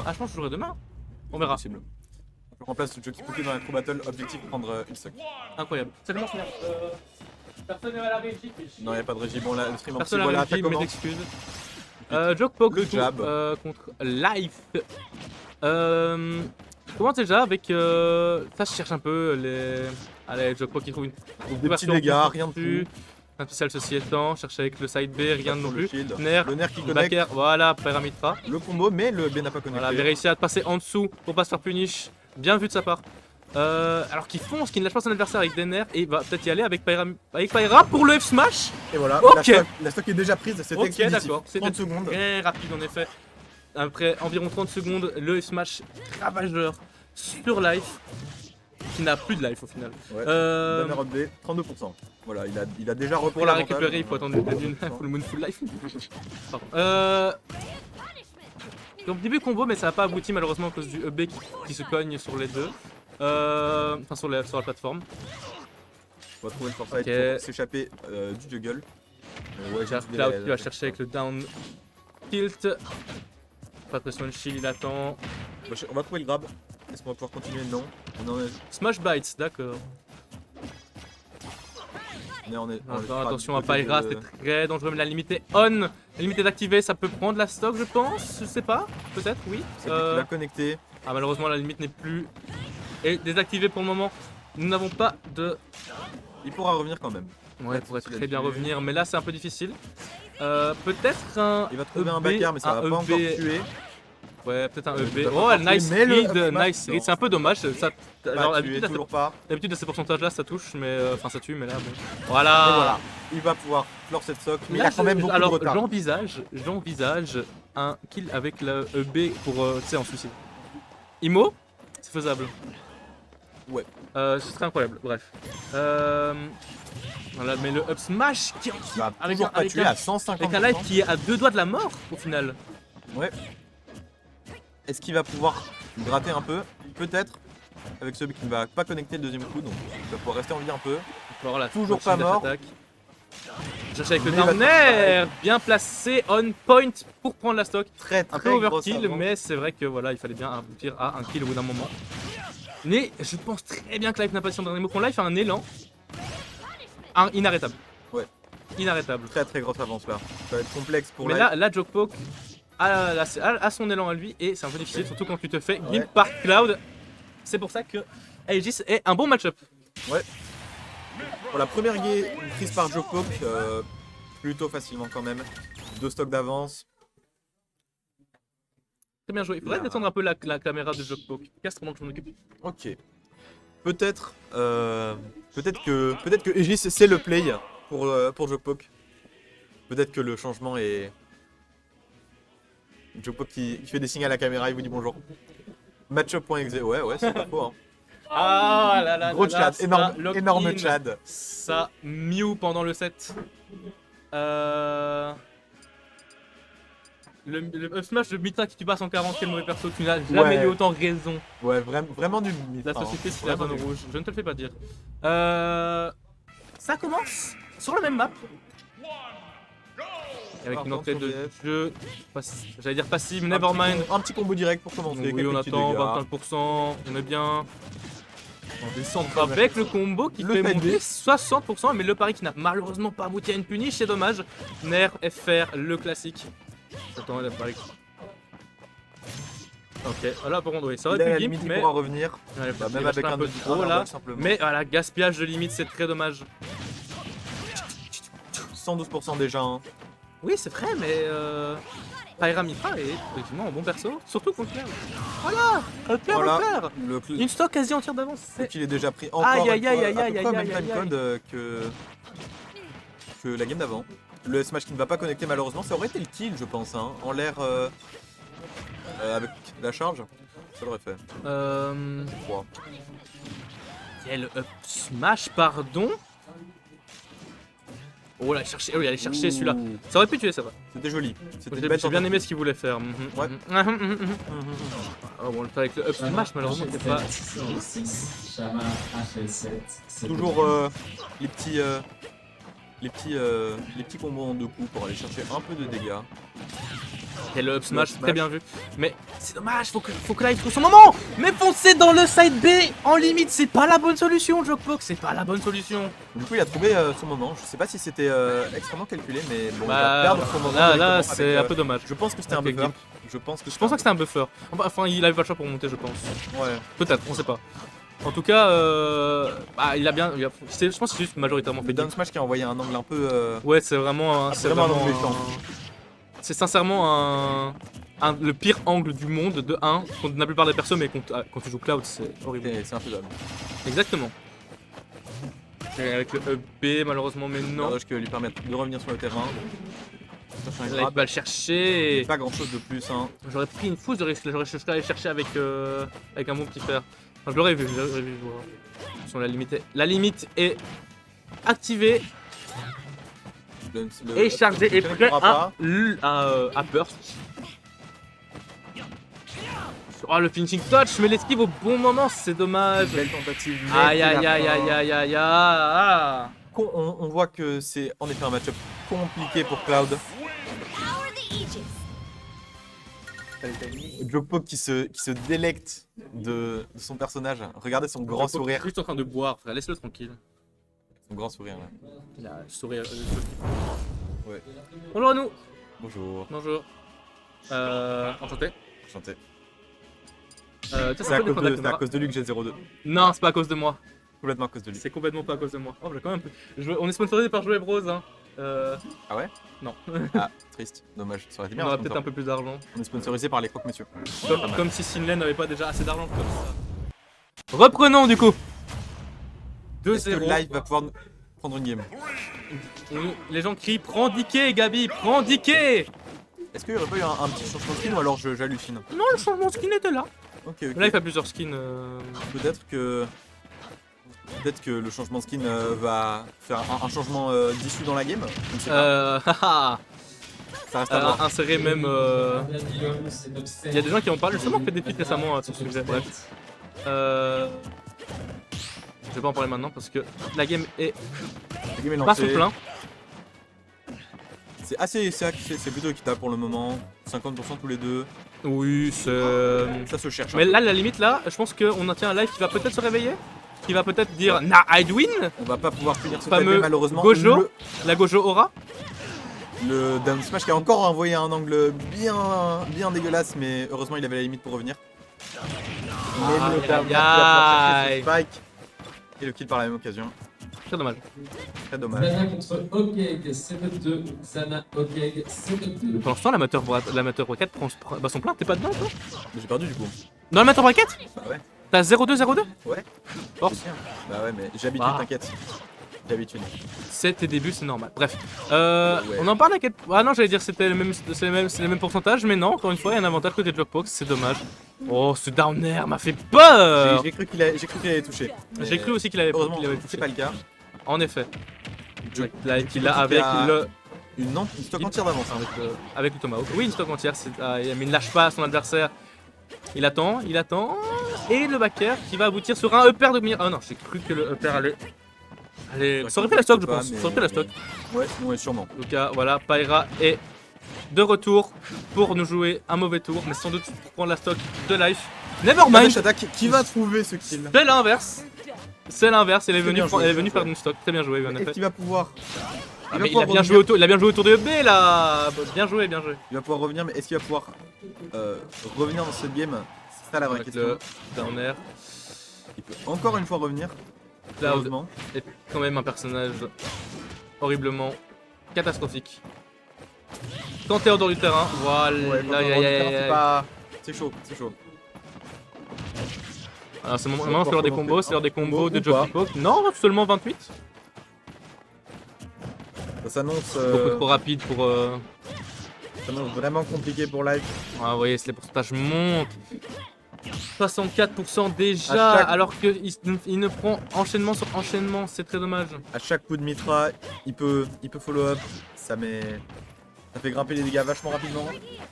pas. Ah, je pense que je jouerai demain. On verra. Possible. Je remplace le Jockey Poké dans la Pro Battle. Objectif prendre une stock. Incroyable. Ça commence bien. Personne n'est à la régie. Non, y a pas de régie. Bon, là, le stream en petit. Personne à Voilà, la ça régie, mes commence. excuses. Jokepok Le jab. contre Life. Comment déjà avec ça je cherche un peu les. Allez, Jokepok qui trouve une Des petits dégâts, rien de plus. fou. Un spécial ceci étant, cherche avec le side B, rien Sur non le plus. shield. Nerf, Le nerf qui connecte. backer, voilà, Pyramitra. Le combo, mais le B n'a pas connecté. Voilà, avait réussi à passer en dessous pour pas se faire punish. Bien vu de sa part. Alors qu'il fonce, qu'il ne lâche pas son adversaire avec des nerfs et il va peut-être y aller avec Pyra pour le F smash. Et voilà, Ok. la stock est déjà prise, c'était Ok, expéditif. d'accord. 30 secondes. Très rapide en effet. Après environ 30 secondes, le F smash ravageur sur Life. Qui n'a plus de life au final. Ouais. Banner up B, 32%. Voilà, il a déjà repris. Pour la l'avantage. récupérer, il faut attendre une full moon full life. Pardon. Donc début combo, mais ça n'a pas abouti malheureusement à cause du EB qui se cogne sur les deux. Enfin sur la plateforme. On va trouver une foresight Ok. pour s'échapper du juggle. Ouais, j'ai utilisé Cloud la- qui va chercher avec le down tilt. Pas de pression de shield, il attend. On va trouver le grab. Est-ce qu'on va pouvoir continuer? Non. On est. Smash bites, d'accord. Attention à Pyra, c'est très dangereux, mais la limite est on. La limite est activée, ça peut prendre la stock, je pense. Je sais pas, peut-être, oui. C'est lui qui l'a connecté. Ah, malheureusement, la limite n'est plus et désactivée pour le moment. Nous n'avons pas de. Il pourra revenir quand même. Ouais, il pourrait s'il a très bien tué. revenir, mais là c'est un peu difficile. Peut-être un. Il va trouver un EB, backer, mais ça va un pas encore EB. tuer. Ouais, peut-être un EB. Il va Oh, pas nice tuer, mais le read, up smash, nice read. non. C'est un peu dommage. Ça, alors, Pas tué, toujours pas. d'habitude, à ces pourcentages-là, ça touche, mais enfin, ça tue, mais là, bon. Et Voilà. voilà. Il va pouvoir clore cette stock, mais il Là, a quand même beaucoup de alors, retard. j'envisage un kill avec le EB pour, tu sais, en suicide. Imo, c'est faisable. Ouais. Ce serait incroyable, bref. Voilà, mais le up smash qui Il va avec toujours un- pas avec tuer un- à 150%. avec un live qui est à 2 doigts de la mort au final. Ouais. Est-ce qu'il va pouvoir gratter un peu? Peut-être. Avec celui qui ne va pas connecter le deuxième coup, donc il va pouvoir rester en vie un peu. Voilà, Toujours pas mort. Cherche avec le Mais il va downer, bien placé, on point pour prendre la stock. Très Un très peu grosse overkill, avance. mais c'est vrai que voilà, il fallait bien aboutir à un kill au bout d'un moment. Mais je pense très bien que Life n'a pas de son dernier mot. Qu'on Life a un élan. Inarrêtable. Ouais. Inarrêtable. Très très grosse avance là. Ça va être complexe pour Mais Life. là, Jokepok a son élan à lui et c'est un peu difficile, surtout quand tu te fais Ouais. guild par Cloud. C'est pour ça que Aegis est un bon match-up. Ouais. Pour la première game prise par Jokepok, plutôt facilement quand même. 2 stocks d'avance. Très bien joué. Il faudrait Là. détendre un peu la caméra de Jokepok. Qu'est-ce qu'on m'en occupe? Ok. Peut-être que Aegis c'est le play pour Jokepok. Peut-être que le changement est Jokepok qui fait des signes à la caméra, il vous dit bonjour. Matchup.exe, ouais, c'est pas faux. Hein. Ah là là. Gros là là, chat, ça, énorme lock-in. chat. Ça Mew pendant le set. Le up smash de Mitra qui tue pas 140, quel mauvais perso, tu n'as jamais Ouais. eu autant raison. Ouais, vraiment du La Mitra, société hein. c'est la Vraiment zone du- rouge, je ne te le fais pas dire. Ça commence sur la même map. Avec Par une contre, entrée de OBF. jeu, j'allais dire passive, nevermind. Un petit combo direct pour commencer. Oui, quelques on petits attend, dégâts. 25%, on est bien. On descend avec le combo qui Le fait fait monter B. 60%, mais le pari qui n'a malheureusement pas abouti à une punish, c'est dommage. Nerf, FR, le classique. Attends, le pari. Ok, voilà pour contre, oui, ça Il aurait est à la pu gimp, limite, il mais. pourra revenir. Ouais, Bah, il même va avec faire un peu petit de trop là. simplement. Mais voilà, gaspillage de limite, c'est très dommage. 112% déjà. Hein. Oui, c'est vrai, mais. Pyra Mitra est effectivement un bon perso, surtout contre Claire. Voilà, Claire, Voilà. Claire. Le Une stock quasi entière d'avance. c'est- qu'il est déjà pris encore Aïe, une aïe, fois, aïe, à aïe, peu aïe, près au même aïe, time aïe, code que la game d'avant. Le smash qui ne va pas connecter malheureusement, ça aurait été le kill je pense, hein. En l'air avec la charge, ça l'aurait fait. Je crois. Quel up smash, pardon. Oh là, il allait chercher celui-là. Ça aurait pu tuer, ça va. C'était joli. C'était J'ai une belle j'ai bien aimé ce qu'il voulait faire. Ouais. Oh, bon, le faire avec le up smash, malheureusement, c'est pas. Shama HL7. c'est Toujours bon. les petits les petits combos en 2 coups pour aller chercher un peu de dégâts. Et le up smash, très bien vu. Mais c'est dommage, faut que là il trouve son moment. Mais foncer dans le side B en limite, c'est pas la bonne solution, Jokpok, c'est pas la bonne solution. Du coup, il a trouvé son moment. Je sais pas si c'était extrêmement calculé, mais bon, il Bah, va perdre son moment. là directement c'est avec, un peu dommage. Je pense que c'était un Avec buffer. Gimp. Je pense Je pense que c'était un buffer. Enfin, il avait pas le choix pour monter, je pense. Ouais. Peut-être, on sait pas. En tout cas, bah, je pense que c'est juste majoritairement Le fait down Gimp. smash qui a envoyé un angle un peu. Ouais, c'est vraiment, c'est vraiment un angle méchant. c'est sincèrement le pire angle du monde de 1 contre la plupart des personnes, mais quand tu joues Cloud, c'est horrible. C'est infaisable. Exactement. Et avec le up B, malheureusement, mais non. Dommage que lui permette de revenir sur le terrain. Chercher un Là, il grab. va le chercher. Pas grand chose de plus. Hein. J'aurais pris une fousse, j'aurais cherché à aller chercher avec un bon petit fer. Enfin, je l'aurais vu, Sur la limite est activée et chargée et prêt à burst. Oh, le finishing touch, mais l'esquive au bon moment, c'est dommage. Belle tentative. mais Aïe c'est aïe la aïe fin. aïe aïe aïe aïe. On voit que c'est en effet un match-up compliqué pour Cloud. Jokpok qui se délecte de son personnage. Regardez son grand sourire. Juste en train de boire, frère, laisse-le tranquille. Son grand sourire là. Il a le sourire. Ouais. Bonjour à nous. Bonjour. Bonjour. Enchanté. Enchanté. C'est C'est à cause de lui que j'ai 0-2. Non, c'est pas à cause de moi. Complètement à cause de lui. C'est complètement pas à cause de moi. Oh, j'ai quand même on est sponsorisé par Jouet Bros. Hein. Ah ouais? Non. Ah, triste. Dommage. Ça aurait été On bien. aurait un peut-être sponsor. un peu plus d'argent. On est sponsorisé par les croque-monsieur. Comme si Sinlay n'avait pas déjà assez d'argent comme ça. Reprenons du coup. Est-ce que 2-0. Live va pouvoir prendre une game? Les gens crient prends Dicky, Gabi, prends Dicky. Est-ce qu'il y aurait pas eu un petit changement de skin ou alors j'hallucine? Non, le changement de skin était là. Ok, ok. Là, il fait plusieurs skins. Peut-être que le changement de skin va faire un changement d'issue dans la game. Je ne sais pas. Ça reste à voir. Insérer même. Il y a des gens qui en parlent. Justement, fait des tweets récemment sur ce sujet. Bref. Je vais pas en parler maintenant parce que la game est La game est pas son lancée. plein. C'est plutôt équitable pour le moment. 50% tous les deux. Oui, c'est. Ça se cherche. Mais là, la limite, là, je pense qu'on en tient un live qui va peut-être se réveiller. Qui va peut-être dire Nah, I'd win. On va pas pouvoir finir ce Fameux time malheureusement. Gojo. La Gojo Aura. Le down smash qui a encore envoyé un angle bien dégueulasse, mais heureusement il avait la limite pour revenir. Mais le down smash qui va pouvoir chercher ce spike. Et le kill par la même occasion. Très dommage. Très dommage. Zana contre Ogeg, 7-2. Zana Ogeg, 7-2. Pendant ce temps, l'amateur bracket prend son plein. T'es pas dedans, toi? Mais j'ai perdu du coup. Dans l'amateur bracket? Bah ouais. T'as 0-2, 0-2? Ouais. Force. C'est bien. Bah ouais, mais j'ai l'habitude, Ah. t'inquiète. J'ai l'habitude. C'est tes débuts, c'est normal. Bref. Ouais. On en parle à quel. Ah non, j'allais dire c'était c'est les mêmes pourcentages, mais non, encore une fois, il y a un avantage côté Jokpok, c'est dommage. Oh, ce down air m'a fait peur! J'ai cru qu'il allait toucher. mais J'ai cru aussi qu'il avait Heureusement, touché. c'est pas le cas. En effet. Jokpok Qu'il a qui avec a le. Une stock entière d'avance. Hein. Avec le Tomahawk. Oui, une stock entière, mais il ne lâche pas son adversaire. Il attend. Et le backer qui va aboutir sur un upper de Oh non, j'ai cru que le upper allait. Ça aurait fait la stock, je Pas, pense. mais- Ça aurait fait la stock. Ouais, sûrement. En tout cas, voilà, Pyra est de retour pour nous jouer un mauvais tour, mais sans doute pour prendre la stock de life. Nevermind, Dash attaque, qui va trouver ce kill? c'est l'inverse. C'est l'inverse, elle est Très venue, bien joué, elle est venue très perdre une stock. Très bien joué, en Est-ce effet. qu'il va pouvoir Ah, mais il a bien joué autour de B là. Bien joué, bien joué. Il va pouvoir revenir, mais est-ce qu'il va pouvoir revenir dans cette game? C'est ça la vraie Avec question. le down air. Il peut encore une fois revenir. Cloud Heureusement. est quand même un personnage horriblement catastrophique. Quand t'es hors dehors du terrain, voilà. Ouais, quand on rentre dedans, c'est pas- C'est chaud, c'est chaud. Alors c'est maintenant c'est l'heure des combos, c'est l'heure des combos de Ou pas. Jokpok. Non, seulement 28. Ça s'annonce Beaucoup trop rapide pour. ça s'annonce vraiment compliqué pour live. Ah, vous voyez, les pourcentages montent. 64% déjà, À chaque- alors qu'il ne prend enchaînement sur enchaînement, c'est très dommage. À chaque coup de Mitra, il peut follow up. Ça fait grimper les dégâts vachement rapidement.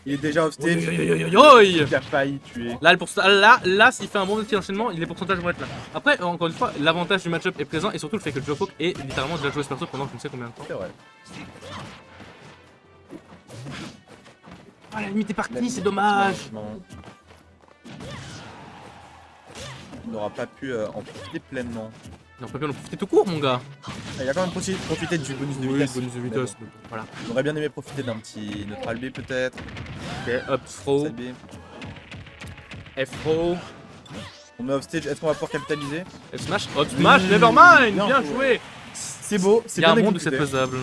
Il est déjà off stage. Il a failli tuer. Là, là s'il fait un bon petit enchaînement, les pourcentages vont être là. Après, encore une fois, l'avantage du match-up est présent et surtout le fait que Jokpok est littéralement déjà joué ce perso pendant je ne sais combien de temps. C'est vrai. Ah, la limite est La partie, limite, c'est dommage. malheureusement. Il n'aura pas pu en profiter pleinement. On peut bien en profiter tout court, mon gars. Ah, il a quand même profité du bonus de Oui, vitesse. bonus de mais vitesse. bon. Voilà. On aurait bien aimé profiter d'un petit neutral B peut-être. Ok, up throw, Side B. F throw, On met off stage, est-ce qu'on va pouvoir capitaliser? F smash, up smash, nevermind. Bien Bien joué. joué. C'est beau, c'est Il y a bien un monde où c'est exécuté. faisable.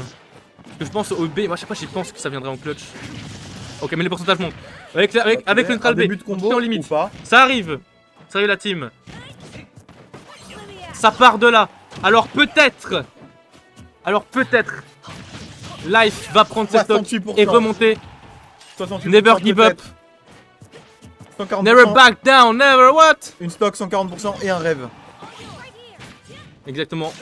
Parce que je pense au B, moi à chaque fois j'y pense que ça viendrait en clutch. Ok, mais les pourcentages montent. Avec Ok, le neutral un B, début de on combo est en limite. ou pas? Ça arrive la team. Ça part de là. Alors peut-être, Life va prendre ses stocks 68%. et remonter. 68% Never give up. peut-être. 140%. Never back down, never what? Une stock 140% et un rêve. Exactement.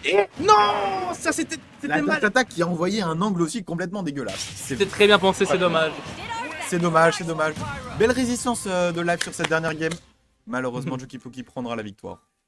Et non, ça c'était La mal. attaque qui a envoyé un angle aussi complètement dégueulasse. C'était très bien pensé, c'est dommage. C'est dommage, c'est dommage. Belle résistance de Life sur cette dernière game. Malheureusement, Juki Puki prendra la victoire.